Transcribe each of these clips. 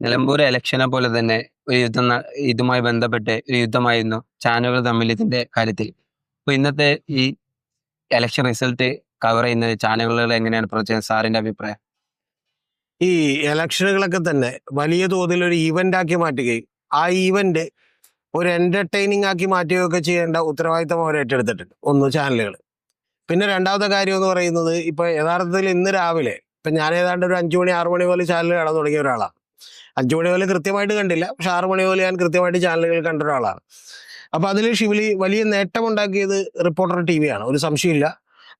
നിലമ്പൂർ ഇലക്ഷനെ പോലെ തന്നെ ഒരു ഇതുമായി ബന്ധപ്പെട്ട് ഒരു യുദ്ധമായിരുന്നു ചാനലുകൾ തമ്മിൽ ഇതിന്റെ കാര്യത്തിൽ. അപ്പൊ ഇന്നത്തെ ഈ ഇലക്ഷൻ റിസൾട്ട് കവർ ചെയ്യുന്നത് ചാനലുകൾ എങ്ങനെയാണ് പ്രവർത്തിച്ചത് സാറിന്റെ അഭിപ്രായം? ഈ ഇലക്ഷനുകളൊക്കെ തന്നെ വലിയ തോതിൽ ഒരു ഈവന്റ് ആക്കി മാറ്റുകയും ആ ഈവന്റ് ഒരു എന്റർടൈനിങ് ആക്കി മാറ്റുകയൊക്കെ ചെയ്യേണ്ട ഉത്തരവാദിത്തം അവർ ഏറ്റെടുത്തിട്ടുണ്ട്. ഒന്ന് ചാനലുകൾ. പിന്നെ രണ്ടാമത്തെ കാര്യം എന്ന് പറയുന്നത്, ഇപ്പൊ യഥാർത്ഥത്തിൽ ഇന്ന് രാവിലെ ഇപ്പൊ ഞാൻ ഏതാണ്ട് ഒരു 5 മണി 6 മണി പോലെ ചാനൽ കാണാൻ തുടങ്ങിയ ഒരാളാണ്. 5 മണി പോലെ കൃത്യമായിട്ട് കണ്ടില്ല, പക്ഷെ 6 മണി പോലെ ഞാൻ കൃത്യമായിട്ട് ചാനലുകൾ കണ്ട ഒരാളാണ്. അപ്പൊ അതിൽ ഷിബിലി വലിയ നേട്ടമുണ്ടാക്കിയത് റിപ്പോർട്ടർ TV ആണ്, ഒരു സംശയമില്ല.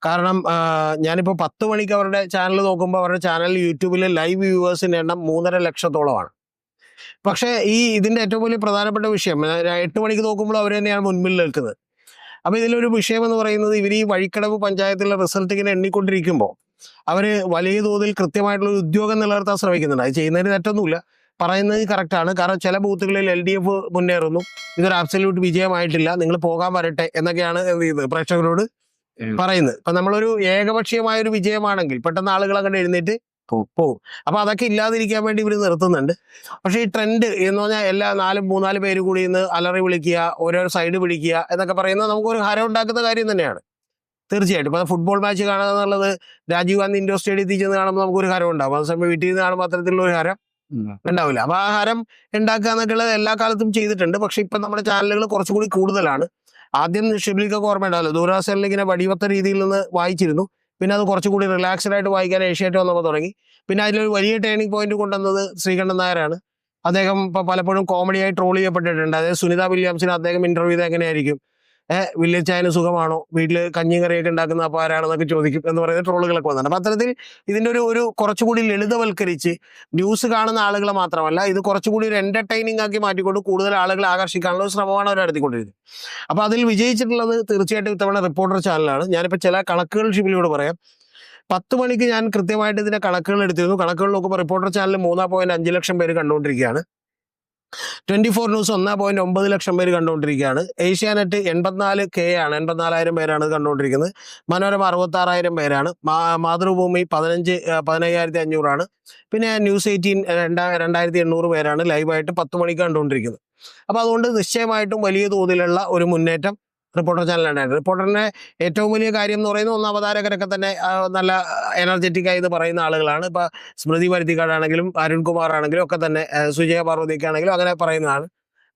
കാരണം ഞാനിപ്പോൾ 10 മണിക്ക് അവരുടെ ചാനൽ നോക്കുമ്പോൾ അവരുടെ ചാനൽ യൂട്യൂബിലെ ലൈവ് വ്യൂവേഴ്സിന്റെ എണ്ണം 3.5 ലക്ഷത്തോളമാണ്. പക്ഷേ ഇതിന്റെ ഏറ്റവും വലിയ പ്രധാനപ്പെട്ട വിഷയം 8 മണിക്ക് നോക്കുമ്പോൾ അവർ തന്നെയാണ് മുൻപിൽ നിൽക്കുന്നത്. അപ്പൊ ഇതിലൊരു വിഷയം എന്ന് പറയുന്നത്, ഇവർ ഈ വഴിക്കടവ് പഞ്ചായത്തിലെ റിസൾട്ട് ഇങ്ങനെ എണ്ണിക്കൊണ്ടിരിക്കുമ്പോൾ അവര് വലിയ തോതിൽ കൃത്യമായിട്ടുള്ള ഉദ്യോഗം നിലനിർത്താൻ ശ്രമിക്കുന്നുണ്ട്. അത് ചെയ്യുന്നതിന് തെറ്റൊന്നുമില്ല, പറയുന്നത് കറക്റ്റാണ്. കാരണം ചില ബൂത്തുകളിൽ LDF മുന്നേറുന്നു, ഇതൊരു ആബ്സല്യൂട്ട് വിജയമായിട്ടില്ല, നിങ്ങൾ പോകാൻ വരട്ടെ എന്നൊക്കെയാണ് എന്ത് ചെയ്യുന്നത് പ്രേക്ഷകരോട് പറയുന്നത്. ഇപ്പൊ നമ്മളൊരു ഏകപക്ഷീയമായ ഒരു വിജയമാണെങ്കിൽ പെട്ടെന്ന് ആളുകൾ അങ്ങോട്ട് എഴുന്നേറ്റ് പോകും. അപ്പൊ അതൊക്കെ ഇല്ലാതിരിക്കാൻ വേണ്ടി ഇവർ നിർത്തുന്നുണ്ട്. പക്ഷെ ഈ ട്രെൻഡ് എന്ന് പറഞ്ഞാൽ എല്ലാ 3-4 പേര് കൂടി ഇന്ന് അലറി വിളിക്കുക, ഓരോ സൈഡ് പിടിക്കുക എന്നൊക്കെ പറയുന്നത് നമുക്കൊരു ഹരം ഉണ്ടാക്കുന്ന കാര്യം തന്നെയാണ്. തീർച്ചയായിട്ടും ഇപ്പൊ ഫുട്ബോൾ മാച്ച് കാണുക എന്നുള്ളത് രാജീവ് ഗാന്ധി ഇൻഡോർ സ്റ്റേഡിയത്തിൽ ചെന്ന് കാണുമ്പോൾ നമുക്കൊരു ഹരം ഉണ്ടാവും. അതേസമയം വീട്ടിൽ നിന്ന് കാണുമ്പോൾ അത്തരത്തിലുള്ള ഒരു ഹരം ഉണ്ടാവില്ല. അപ്പൊ ആ ഹരം ഉണ്ടാക്കുക എന്നൊക്കെയുള്ളത് എല്ലാ കാലത്തും ചെയ്തിട്ടുണ്ട്. പക്ഷെ ഇപ്പൊ നമ്മുടെ ചാനലുകൾ കുറച്ചുകൂടി കൂടുതലാണ്. ആദ്യം ഷിബിലിക്കൊക്കെ ഓർമ്മ ഉണ്ടാവില്ല, ദൂരദർശനിൽ ഇങ്ങനെ വടിവത്ത രീതിയിൽ നിന്ന് വായിച്ചിരുന്നു. പിന്നെ അത് കുറച്ചുകൂടി റിലാക്സ്ഡ് ആയിട്ട് വായിക്കാൻ ഏഷ്യാനെറ്റ് വന്നപ്പോൾ തുടങ്ങി. പിന്നെ അതിലൊരു വലിയ ടേണിംഗ് പോയിന്റ് കൊണ്ടുവന്നത് ശ്രീകണ്ഠൻ നായരാണ്. അദ്ദേഹം ഇപ്പൊ പലപ്പോഴും കോമഡിയായി ട്രോൾ ചെയ്യപ്പെട്ടിട്ടുണ്ട്. അതായത് സുനിത വില്യംസിന് അദ്ദേഹം ഇന്റർവ്യൂ ചെയ്ത് എങ്ങനെയായിരിക്കും, വില്ലേജ് ചായന് സുഖമാണോ, വീട്ടിൽ കഞ്ഞിയും കറിയൊക്കെ ഉണ്ടാക്കുന്ന അപ്പോൾ ആരാണെന്നൊക്കെ ചോദിക്കും എന്ന് പറയുന്ന ട്രോളുകളൊക്കെ വന്നിട്ടുണ്ട്. അപ്പൊ അത്തരത്തിൽ ഇതിന്റെ ഒരു കുറച്ചുകൂടി ലളിതവൽക്കരിച്ച് ന്യൂസ് കാണുന്ന ആളുകളെ മാത്രമല്ല, ഇത് കുറച്ചുകൂടി ഒരു എന്റർടൈനിങ് ആക്കി മാറ്റിക്കൊണ്ട് കൂടുതൽ ആളുകളെ ആകർഷിക്കാനുള്ള ഒരു ശ്രമമാണ് അവർ നടത്തിക്കൊണ്ടിരുന്നത്. അപ്പൊ അതിൽ വിജയിച്ചിട്ടുള്ളത് തീർച്ചയായിട്ടും ഇത്തവണ റിപ്പോർട്ടർ ചാനലാണ്. ഞാനിപ്പോൾ ചില കണക്കുകൾ ഷിബിലിയോട് പറയാം. 10 മണിക്ക് ഞാൻ കൃത്യമായിട്ട് ഇതിന്റെ കണക്കുകൾ എടുത്തിരുന്നു. കണക്കുകൾ നോക്കുമ്പോൾ റിപ്പോർട്ടർ ചാനൽ 3.5 ലക്ഷം പേര് കണ്ടുകൊണ്ടിരിക്കുകയാണ്. 24 ന്യൂസ് 1.9 ലക്ഷം പേര് കണ്ടുകൊണ്ടിരിക്കുകയാണ്. ഏഷ്യാനെറ്റ് 84K ആണ്, 84,000 പേരാണ് കണ്ടുകൊണ്ടിരിക്കുന്നത്. മനോരമ 66,000 പേരാണ്. മാതൃഭൂമി 15,500 ആണ്. പിന്നെ ന്യൂസ് 18 2,800 പേരാണ് ലൈവായിട്ട് 10 മണിക്ക് കണ്ടുകൊണ്ടിരിക്കുന്നത്. അപ്പൊ അതുകൊണ്ട് നിശ്ചയമായിട്ടും വലിയ തോതിലുള്ള ഒരു മുന്നേറ്റം റിപ്പോർട്ടർ ചാനലുണ്ടായിരുന്നു. റിപ്പോർട്ടറിന്റെ ഏറ്റവും വലിയ കാര്യം എന്ന് പറയുന്നത്, ഒന്ന് അവതാരകരൊക്കെ തന്നെ നല്ല എനർജറ്റിക് ആയി പറയുന്ന ആളുകളാണ്. ഇപ്പൊ സ്മൃതി പരുത്തിക്കാടാണെങ്കിലും അരുൺകുമാർ ആണെങ്കിലും ഒക്കെ തന്നെ, സുജയ പാർവതിക്കാണെങ്കിലും അങ്ങനെ പറയുന്നതാണ്.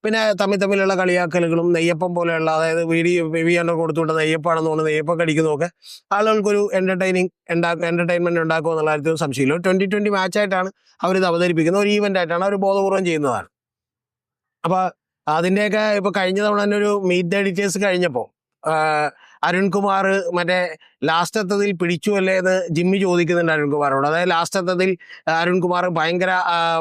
പിന്നെ തമ്മിലുള്ള കളിയാക്കലുകളും നെയ്യപ്പം പോലെയുള്ള, അതായത് VV കൊടുത്തുകൊണ്ട് നെയ്യപ്പാണെന്ന് തോന്നുന്നത് നെയ്യപ്പം കടിക്കുന്നതൊക്കെ ആളുകൾക്കൊരു എന്റർടൈൻമെന്റ് ഉണ്ടാക്കുക എന്നുള്ള കാര്യത്തിൽ സംശയമില്ല. 2020 മാച്ചായിട്ടാണ് അവരിത് അവതരിപ്പിക്കുന്നത്, ഒരു ഈവന്റ് ആയിട്ടാണ് അവർ ബോധപൂർവം ചെയ്യുന്നതാണ്. അപ്പൊ അതിന്റെയൊക്കെ ഇപ്പൊ കഴിഞ്ഞ തവണ തന്നെ ഒരു മീറ്റ് ദ എഡിറ്റേഴ്സ് കഴിഞ്ഞപ്പോ അരുൺകുമാർ മറ്റേ ലാസ്റ്റ് എത്തതിൽ പിടിച്ചു അല്ലേ എന്ന് ജിമ്മി ചോദിക്കുന്നുണ്ട് അരുൺകുമാറോട്. അതായത് ലാസ്റ്റ് എത്തതിൽ അരുൺകുമാർ ഭയങ്കര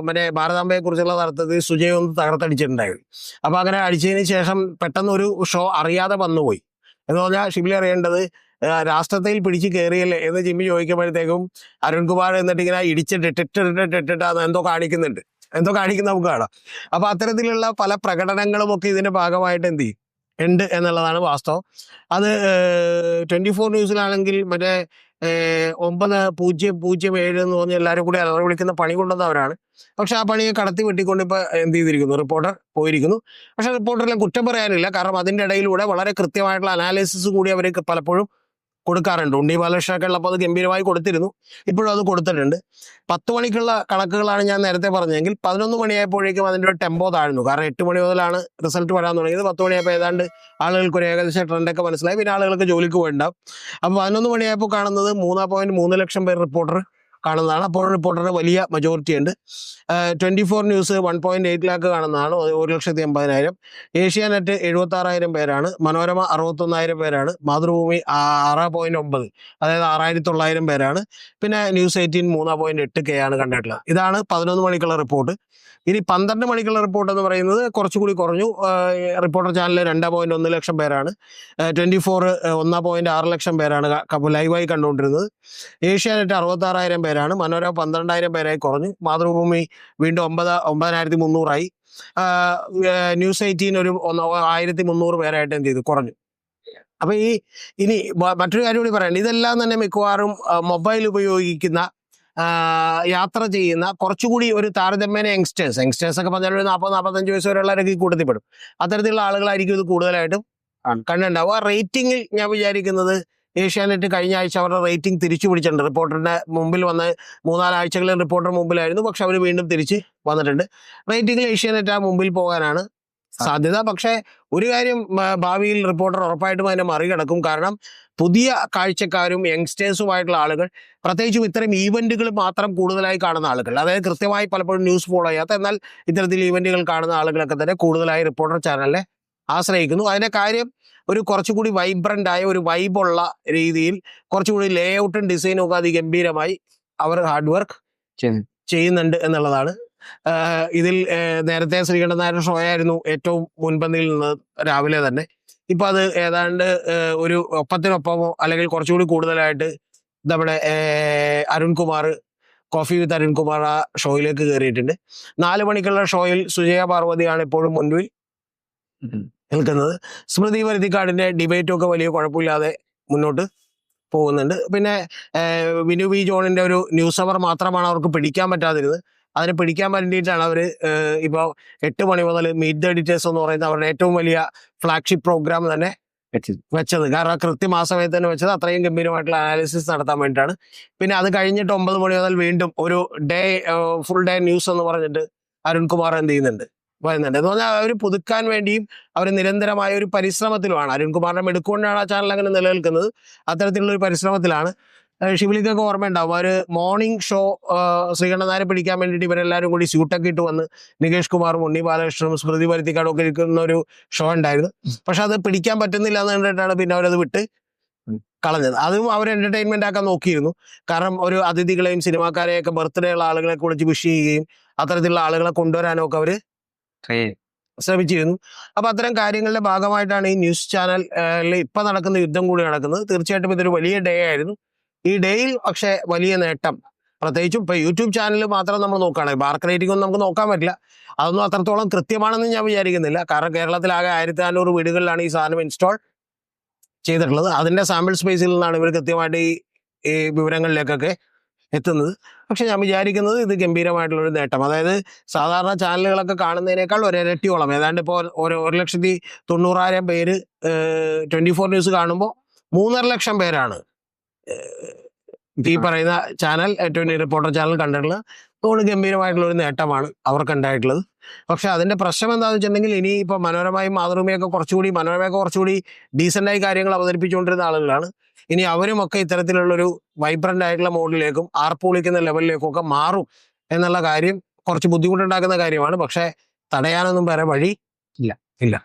മറ്റേ ഭാരതാംബയെ കുറിച്ചുള്ള തർക്കത്തിൽ സുജയ് ഒന്ന് തകർത്തടിച്ചിട്ടുണ്ടായിരുന്നു. അപ്പൊ അങ്ങനെ അടിച്ചതിന് ശേഷം പെട്ടെന്ന് ഒരു ഷോ അറിയാതെ വന്നുപോയി എന്ന് പറഞ്ഞാൽ ഷിബിലി അറിയേണ്ടത്, രാഷ്ട്രത്തിൽ പിടിച്ച് കയറിയല്ലേ എന്ന് ജിമ്മി ചോദിക്കുമ്പോഴത്തേക്കും അരുൺകുമാർ എന്നിട്ട് ഇങ്ങനെ ഇടിച്ചിട്ട് എന്തോ കാണിക്കുന്ന നമുക്ക് കാണാം. അപ്പൊ അത്തരത്തിലുള്ള പല പ്രകടനങ്ങളും ഒക്കെ ഇതിന്റെ ഭാഗമായിട്ട് എന്ത് ചെയ്യും ഉണ്ട് എന്നുള്ളതാണ് വാസ്തവം. അത് 24 ന്യൂസിലാണെങ്കിൽ മറ്റേ 9007 എന്ന് പറഞ്ഞ് എല്ലാവരും കൂടി അലറി വിളിക്കുന്ന പണി കൊണ്ടുവന്നവരാണ്. പക്ഷെ ആ പണിയെ കടത്തി വെട്ടിക്കൊണ്ട് ഇപ്പൊ എന്ത് ചെയ്തിരിക്കുന്നു, റിപ്പോർട്ടർ പോയിരിക്കുന്നു. പക്ഷെ റിപ്പോർട്ടറിനെ കുറ്റം പറയാനില്ല, കാരണം അതിന്റെ ഇടയിലൂടെ വളരെ കൃത്യമായിട്ടുള്ള അനാലിസിസ് കൂടി അവർക്ക് പലപ്പോഴും കൊടുക്കാറുണ്ട്. ഉണ്ണി ബാലകൃഷ്ണനൊക്കെ ഉള്ളപ്പോൾ അത് ഗംഭീരമായി കൊടുത്തിരുന്നു, ഇപ്പോഴും അത് കൊടുത്തിട്ടുണ്ട്. 10 മണിക്കുള്ള കണക്കുകളാണ് ഞാൻ നേരത്തെ പറഞ്ഞതെങ്കിൽ 11 മണിയായപ്പോഴേക്കും അതിൻ്റെ ഒരു ടെമ്പോ താഴ്ന്നു. കാരണം 8 മണി മുതലാണ് റിസൾട്ട് വരാൻ തുടങ്ങിയത്. 10 മണിയായപ്പോൾ ഏതാണ്ട് ആളുകൾക്ക് ഒരു ഏകദേശം ട്രെൻഡൊക്കെ മനസ്സിലായി. പിന്നെ ആളുകൾക്ക് ജോലിക്ക് പോയിട്ടുണ്ടാവും. അപ്പോൾ 11 മണിയായപ്പോൾ കാണുന്നത് 3.3 ലക്ഷം പേർ റിപ്പോർട്ടർ കാണുന്നതാണ്. അപ്പോൾ റിപ്പോർട്ടറിന് വലിയ മജോറിറ്റി ഉണ്ട്. 24 ന്യൂസ് 1.8 ലാക്ക് കാണുന്നതാണ്, 1,80,000. ഏഷ്യാനെറ്റ് 76,000 പേരാണ്. മനോരമ 61,000 പേരാണ്. മാതൃഭൂമി 6.9, അതായത് 6,900 പേരാണ്. പിന്നെ ന്യൂസ് 18 3.8K ആണ് കണ്ടിട്ടുള്ളത്. ഇതാണ് 11 മണിക്കുള്ള റിപ്പോർട്ട്. ഇനി 12 മണിക്കുള്ള റിപ്പോർട്ട് എന്ന് പറയുന്നത് കുറച്ചുകൂടി കുറഞ്ഞു. റിപ്പോർട്ടർ ചാനൽ 2.1 ലക്ഷം പേരാണ്. 24 1.6 ലക്ഷം പേരാണ് ലൈവായി കണ്ടുകൊണ്ടിരുന്നത്. ഏഷ്യാനെറ്റ് 66,000 പേരാണ്. മനോരമ 12,000 പേരായി കുറഞ്ഞു. മാതൃഭൂമി വീണ്ടും 9,300 ന്യൂസ് 18 ഒരു 1,300 പേരായിട്ട് എന്ത് ചെയ്തു, കുറഞ്ഞു. അപ്പൊ ഇനി മറ്റൊരു കാര്യം കൂടി പറയണ്ട, ഇതെല്ലാം തന്നെ മിക്കവാറും മൊബൈൽ ഉപയോഗിക്കുന്ന യാത്ര ചെയ്യുന്ന കുറച്ചുകൂടി ഒരു താരതമ്യേന യങ്സ്റ്റേഴ്സ് ഒക്കെ പറഞ്ഞാൽ ഒരു 40-45 വയസ്സ് വരെയുള്ളവരൊക്കെ ഈ കൂട്ടത്തിൽ പെടും. അത്തരത്തിലുള്ള ആളുകളായിരിക്കും ഇത് കൂടുതലായിട്ടും കണ്ടുണ്ടാവുക. റേറ്റിംഗിൽ ഞാൻ വിചാരിക്കുന്നത് ഏഷ്യാനെറ്റ് കഴിഞ്ഞ ആഴ്ച അവരുടെ റേറ്റിംഗ് തിരിച്ചു പിടിച്ചിട്ടുണ്ട്. റിപ്പോർട്ടറിന്റെ മുമ്പിൽ വന്ന് 3-4 ആഴ്ചകളിൽ റിപ്പോർട്ടർ മുമ്പിലായിരുന്നു, പക്ഷെ അവർ വീണ്ടും തിരിച്ച് വന്നിട്ടുണ്ട്. റേറ്റിംഗിൽ ഏഷ്യാനെറ്റ് ആ മുമ്പിൽ പോകാനാണ് സാധ്യത. പക്ഷേ ഒരു കാര്യം ഭാവിയിൽ റിപ്പോർട്ടർ ഉറപ്പായിട്ടും അതിനെ മറികടക്കും. കാരണം പുതിയ കാഴ്ചക്കാരും യങ്സ്റ്റേഴ്സുമായിട്ടുള്ള ആളുകൾ, പ്രത്യേകിച്ചും ഇത്തരം ഈവന്റുകൾ മാത്രം കൂടുതലായി കാണുന്ന ആളുകൾ, അതായത് കൃത്യമായി പലപ്പോഴും ന്യൂസ് ഫോളോ ചെയ്യാത്ത എന്നാൽ ഇത്തരത്തിൽ ഈവന്റുകൾ കാണുന്ന ആളുകളൊക്കെ തന്നെ കൂടുതലായി റിപ്പോർട്ടർ ചാനലിനെ ആശ്രയിക്കുന്നു. അതിന്റെ കാര്യം ഒരു കുറച്ചുകൂടി വൈബ്രന്റ് ആയ ഒരു വൈബുള്ള രീതിയിൽ കുറച്ചുകൂടി ലേ ഔട്ടും ഡിസൈനും ഒക്കെ അതിഗംഭീരമായി അവർ ഹാർഡ് വർക്ക് ചെയ്യുന്നുണ്ട് എന്നുള്ളതാണ്. ഇതിൽ നേരത്തെ ശ്രീകണ്ഠൻ നായരുടെ ഷോ ആയിരുന്നു ഏറ്റവും മുൻപന്തിയിൽ നിന്ന് രാവിലെ തന്നെ. ഇപ്പൊ അത് ഏതാണ്ട് ഒരു ഒപ്പത്തിനൊപ്പമോ അല്ലെങ്കിൽ കുറച്ചുകൂടി കൂടുതലായിട്ട് നമ്മുടെ അരുൺകുമാർ, കോഫി വിത്ത് അരുൺകുമാർ ആ ഷോയിലേക്ക് കയറിയിട്ടുണ്ട്. 4 മണിക്കുള്ള ഷോയിൽ സുജയ പാർവതിയാണ് ഇപ്പോഴും മുൻപിൽ നിൽക്കുന്നത്. സ്മൃതി പരുത്തിക്കാടിന്റെ ഡിബേറ്റും ഒക്കെ വലിയ കുഴപ്പമില്ലാതെ മുന്നോട്ട് പോകുന്നുണ്ട്. പിന്നെ വിനു വി ജോണിന്റെ ഒരു ന്യൂസ് അവർ മാത്രമാണ് അവർക്ക് പിടിക്കാൻ പറ്റാതിരുന്നത്. അതിനെ പിടിക്കാൻ വേണ്ടിയിട്ടാണ് അവർ ഇപ്പോൾ 8 മണി മുതൽ മീറ്റ് ദ എഡിറ്റേഴ്സ് എന്ന് പറയുന്ന അവരുടെ ഏറ്റവും വലിയ ഫ്ലാഗ്ഷിപ്പ് പ്രോഗ്രാം തന്നെ വെച്ചത്. കാരണം കൃത്യം ആ സമയത്ത് തന്നെ വെച്ചത് അത്രയും ഗംഭീരമായിട്ടുള്ള അനാലിസിസ് നടത്താൻ വേണ്ടിയിട്ടാണ്. പിന്നെ അത് കഴിഞ്ഞിട്ട് 9 മണി മുതൽ വീണ്ടും ഒരു ഫുൾ ഡേ ന്യൂസ് എന്ന് പറഞ്ഞിട്ട് അരുൺകുമാർ എന്ത് ചെയ്യുന്നുണ്ട്, വരുന്നുണ്ട്. എന്ന് പറഞ്ഞാൽ അവർ പുതുക്കാൻ വേണ്ടിയും അവർ നിരന്തരമായ ഒരു പരിശ്രമത്തിലുമാണ്. അരുൺകുമാറിന്റെ മെടുക്കൊണ്ടാണ് ആ ചാനൽ അങ്ങനെ നിലനിൽക്കുന്നത്. അത്തരത്തിലുള്ള ഒരു പരിശ്രമത്തിലാണ്. ഷിബിലിക്കൊക്കെ ഓർമ്മയുണ്ടാവും, ഒരു മോർണിംഗ് ഷോ ശ്രീകണ്ഠൻ നായരെ പിടിക്കാൻ വേണ്ടിയിട്ട് ഇവരെല്ലാവരും കൂടി സ്യൂട്ടൊക്കെ ഇട്ട് വന്ന് നികേഷ് കുമാറും ഉണ്ണി ബാലകൃഷ്ണനും സ്മൃതി പരുത്തിക്കാടും ഒക്കെ ഇരിക്കുന്ന ഒരു ഷോ ഉണ്ടായിരുന്നു. പക്ഷെ അത് പിടിക്കാൻ പറ്റുന്നില്ല എന്ന് കണ്ടിട്ടാണ് പിന്നെ അവരത് വിട്ട് കളഞ്ഞത്. അതും അവർ എന്റർടൈൻമെന്റ് ആക്കാൻ നോക്കിയിരുന്നു. കാരണം ഒരു അതിഥികളെയും സിനിമാക്കാരെയൊക്കെ ബർത്ത്ഡേ ഉള്ള ആളുകളെ കുറിച്ച് വിഷ് ചെയ്യുകയും അത്തരത്തിലുള്ള ആളുകളെ കൊണ്ടുവരാനും ഒക്കെ അവർ ശ്രമിച്ചിരുന്നു. അപ്പൊ അത്തരം കാര്യങ്ങളുടെ ഭാഗമായിട്ടാണ് ഈ ന്യൂസ് ചാനലിൽ ഇപ്പൊ നടക്കുന്ന യുദ്ധം കൂടി നടക്കുന്നത്. തീർച്ചയായിട്ടും ഇതൊരു വലിയ ഡേ ആയിരുന്നു. ഈ ഡേയിൽ പക്ഷെ വലിയ നേട്ടം, പ്രത്യേകിച്ചും ഇപ്പൊ യൂട്യൂബ് ചാനൽ മാത്രം നമ്മൾ നോക്കുകയാണെങ്കിൽ മാർക്ക് റേറ്റിംഗ് ഒന്നും നമുക്ക് നോക്കാൻ പറ്റില്ല. അതൊന്നും അത്രത്തോളം കൃത്യമാണെന്ന് ഞാൻ വിചാരിക്കുന്നില്ല. കാരണം കേരളത്തിലാകെ 1400 വീടുകളിലാണ് ഈ സാധനം ഇൻസ്റ്റാൾ ചെയ്തിട്ടുള്ളത്. അതിന്റെ സാമ്പിൾ സ്പേസിൽ നിന്നാണ് ഇവർ കൃത്യമായിട്ട് ഈ വിവരങ്ങളിലേക്കൊക്കെ എത്തുന്നത്. പക്ഷെ ഞാൻ വിചാരിക്കുന്നത് ഇത് ഗംഭീരമായിട്ടുള്ളൊരു നേട്ടം. അതായത് സാധാരണ ചാനലുകളൊക്കെ കാണുന്നതിനേക്കാൾ ഒരിരട്ടിയോളം, ഏതാണ്ട് ഇപ്പോൾ 1,90,000 പേര് 24 ന്യൂസ് കാണുമ്പോൾ 3.5 ലക്ഷം പേരാണ് ഈ പറയുന്ന ചാനൽ റിപ്പോർട്ടർ ചാനൽ കണ്ടിട്ടുള്ളത്. അതുകൊണ്ട് ഗംഭീരമായിട്ടുള്ള ഒരു നേട്ടമാണ് അവർക്ക് ഉണ്ടായിട്ടുള്ളത്. പക്ഷെ അതിന്റെ പ്രശ്നം എന്താണെന്ന് വെച്ചിട്ടുണ്ടെങ്കിൽ ഇനി ഇപ്പൊ മനോരമയും മാതൃഭൂമിയൊക്കെ കുറച്ചുകൂടി ഡീസൻ്റായി കാര്യങ്ങൾ അവതരിപ്പിച്ചുകൊണ്ടിരുന്ന ആളുകളാണ്. ഇനി അവരുമൊക്കെ ഇത്തരത്തിലുള്ളൊരു വൈബ്രന്റ് ആയിട്ടുള്ള മോഡിലേക്കും ആർപ്പുളിക്കുന്ന ലെവലിലേക്കും ഒക്കെ മാറും എന്നുള്ള കാര്യം കുറച്ച് ബുദ്ധിമുട്ടുണ്ടാക്കുന്ന കാര്യമാണ്. പക്ഷെ തടയാനൊന്നും വേറെ വഴി ഇല്ല.